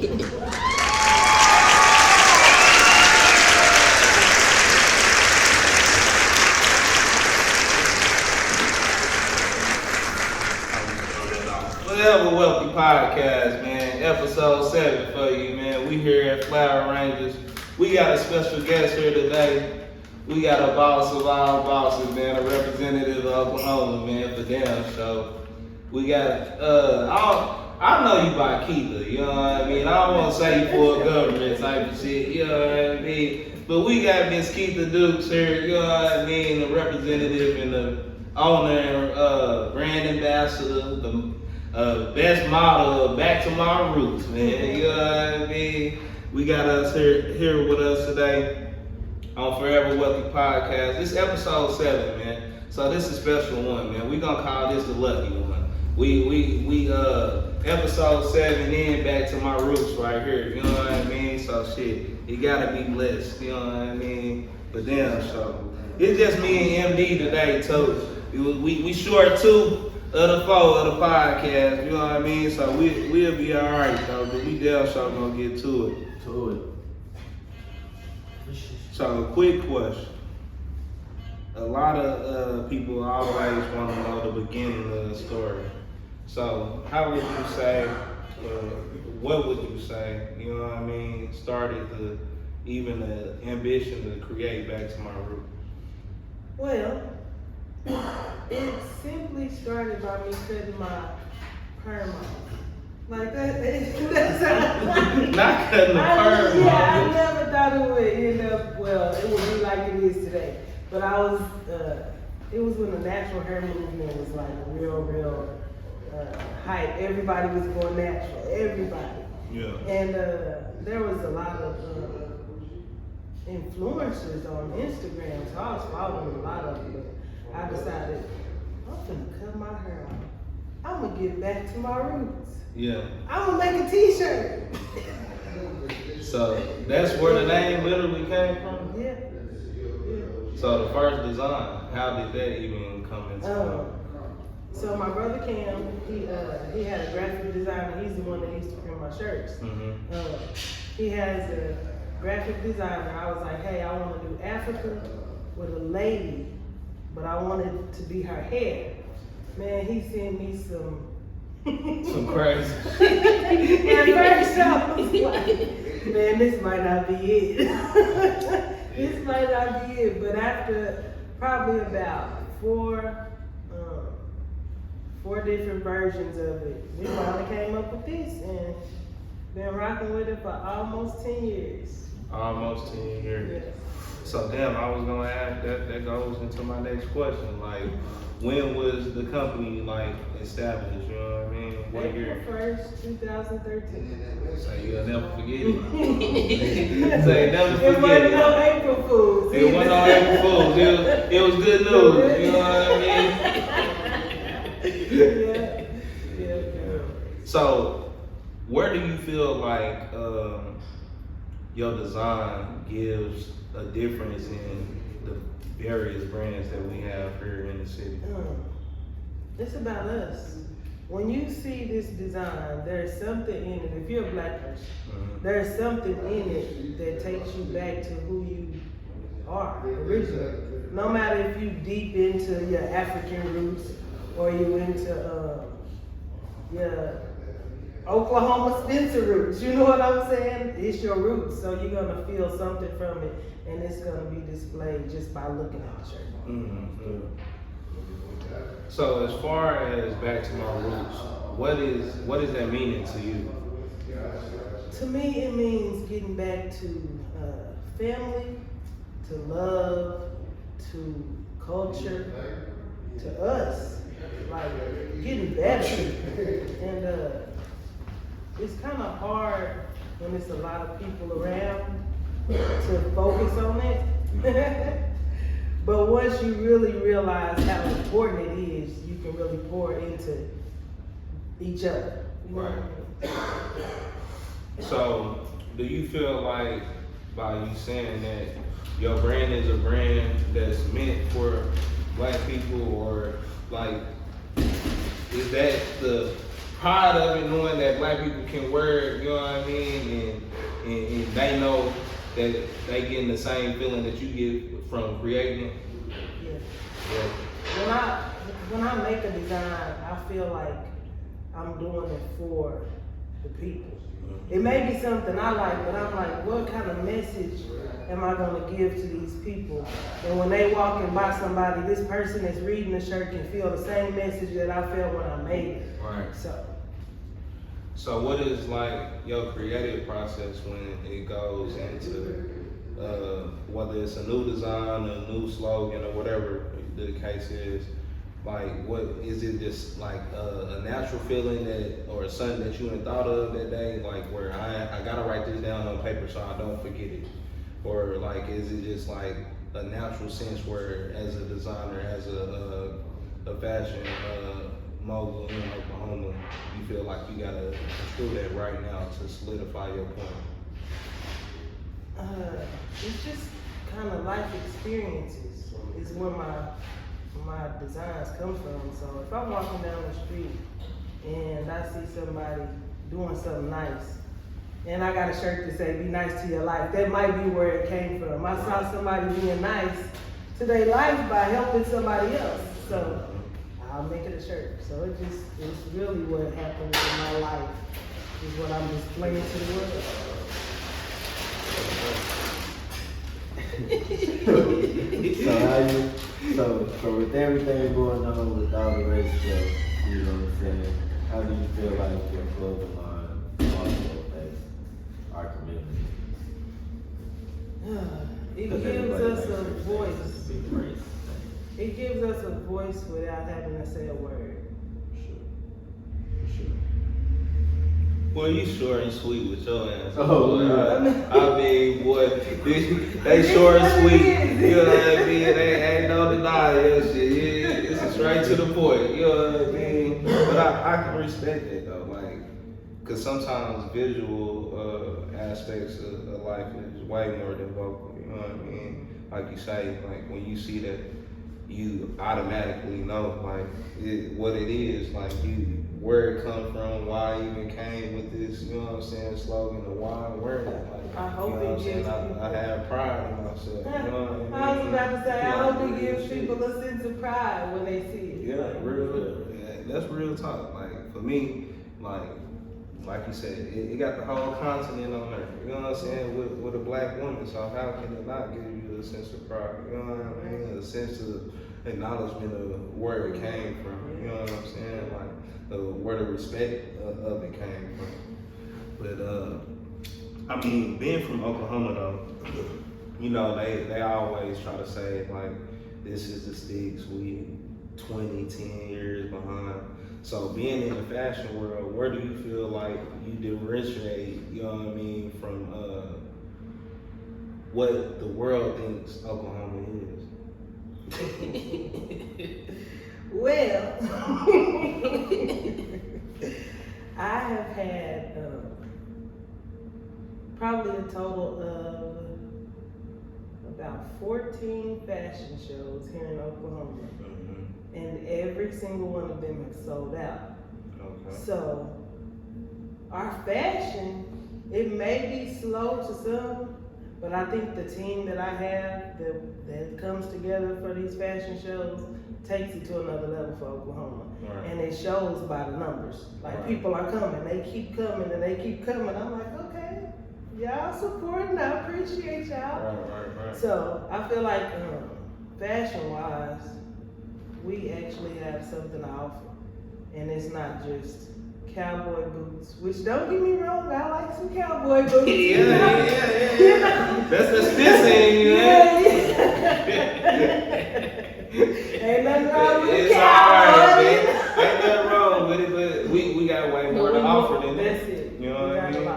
Fourever Wealthy Podcast, man. Episode 7 for you, man. We here at Flower Rangers. We got a special guest here today. We got a boss of all bosses, man. A representative of Oklahoma, man, for damn show. We got, I know you by Keita, you know what I mean? I don't want to say you for a government type of shit, you know what I mean? But we got Miss Keita Dukes here, you know what I mean? The representative and the owner and brand ambassador, the best model of BACKTOMYROOTS, man. You know what I mean? We got us here with us today on Fourever Wealthy Podcast. This is episode 7, man. So this is a special one, man. We gonna call this the lucky one. We episode 7 in back to my roots right here. You know what I mean? So shit, you gotta be blessed. You know what I mean? But damn, so it's just me and MD today too. We short 2 of the 4 of the podcast, you know what I mean? So we'll be alright though, but we damn sure gonna get to it. So quick question. A lot of people always want to know the beginning of the story. So how would you say, what would you say, you know what I mean, started even the ambition to create Back to My Roots? Well, it simply started by me cutting my perm off. Like that's not cutting the perm off. Yeah, I never thought it would end up, well, it would be like it is today. But it was when the natural hair movement was like real hype. Everybody was going natural, everybody. Yeah. And there was a lot of influencers on Instagram, so I was following a lot of them. I decided, I'm gonna cut my hair off. I'm gonna get back to my roots. Yeah. I'm gonna make a t-shirt. So that's where the name literally came from? Yeah. So the first design, how did that even come into play? So my brother Cam, he had a graphic designer. He's the one that used to print my shirts. Mm-hmm. He has a graphic designer. I was like, hey, I want to do Africa with a lady, but I want it to be her hair. Man, he sent me some crazy. At first I was like, man, this might not be it. This might not be it. But after probably about four different versions of it, we finally came up with this and been rocking with it for almost 10 years. Almost 10 years. Yes. So damn, I was gonna ask that goes into my next question. Like, when was the company like established? You know what I mean? What year? April 1st, 2013. So you'll never forget it. Say never forget it. Wasn't no April Fools. It wasn't no April Fools. It was good news. You know what I mean? Yeah. So, where do you feel like your design gives a difference in the various brands that we have here in the city? It's about us. When you see this design, there's something in it. If you're a black person, there's something in it that takes you back to who you are originally. No matter if you deep into your African roots or you into your Oklahoma Spencer roots, you know what I'm saying? It's your roots, so you're gonna feel something from it, and it's gonna be displayed just by looking at the shirt. Mm-hmm. So as far as Back to My Roots, what is that meaning to you? To me, it means getting back to family, to love, to culture, to us, like getting better. And it's kind of hard when there's a lot of people around to focus on it. But once you really realize how important it is, you can really pour into each other. Right. So, do you feel like by you saying that your brand is a brand that's meant for black people, or like, is that the pride of it, knowing that black people can wear it, you know what I mean, and they know that they getting the same feeling that you get from creating it. Yeah. When I make a design, I feel like I'm doing it for the people. It may be something I like, but I'm like, what kind of message am I going to give to these people? And when they walking by somebody, this person that's reading the shirt can feel the same message that I felt when I made it. Right. So what is like your creative process when it goes into whether it's a new design, a new slogan, or whatever the case is? Like, what is it? Just like a natural feeling that, or something that you had thought of that day, like where I gotta write this down on paper so I don't forget it, or like is it just like a natural sense where, as a designer, as a fashion mogul in Oklahoma, you feel like you gotta do that right now to solidify your point? It's just kind of life experiences is where my designs come from. So if I'm walking down the street and I see somebody doing something nice, and I got a shirt that say "Be nice to your life," that might be where it came from. I saw somebody being nice to their life by helping somebody else, so I'll make it a shirt. So it's really what happens in my life is what I'm displaying to the world. So with everything going on with all the race stuff, you know what I'm saying, how do you feel like your clothing line also affects our community? It gives us a voice. It gives us a voice without having to say a word. Sure. Boy, you short and sweet with your ass. Oh, I mean, boy, they short and sweet. You know what I mean? They ain't no denying that shit. It's straight to the point. You know what I mean? But I can respect it though, like, cause sometimes visual aspects of life is way more than vocal. You know what I mean? Like you say, like when you see that, you automatically know like what it is, like where it come from, why it even came with this, you know what I'm saying, slogan, or why I'm wearing it. Like, I hope you know it gives I have pride in myself. You know what I mean? I was about to say, I hope it gives people a sense of pride when they see it. Yeah, that's real talk. Like for me, like you said, it got the whole continent on there. You know what I'm saying? With a black woman, so how can it not give you a sense of pride? You know what I mean? A sense of acknowledgement of where it came from. You know what I'm saying? Like where the respect of it came from. But I mean, being from Oklahoma though, you know, they always try to say like, this is the sticks, we 20, 10 years behind. So being in the fashion world, where do you feel like you differentiate, you know what I mean, from what the world thinks Oklahoma is? Well, I have had probably a total of about 14 fashion shows here in Oklahoma. And every single one of them has sold out. Okay. So our fashion, it may be slow to some, but I think the team that I have that comes together for these fashion shows takes it to another level for Oklahoma. Right. And it shows by the numbers. Like right. People are coming, they keep coming and they keep coming. I'm like, okay, y'all supporting, I appreciate y'all. Right. So I feel like fashion-wise, we actually have something to offer. And it's not just cowboy boots, which don't get me wrong, I like some cowboy boots. Yeah. That's the thing, yeah. Ain't nothing wrong with the cowboy. Ain't nothing wrong with it, but we got way more to offer than that. That's it. You know what I mean?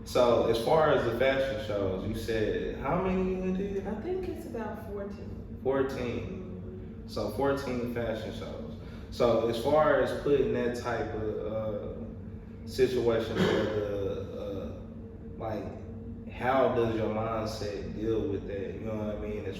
So as far as the fashion shows, you said how many you did? I think it's about 14. 14. So 14 fashion shows. So as far as putting that type of situation where like how does your mindset deal with that? You know what I mean? As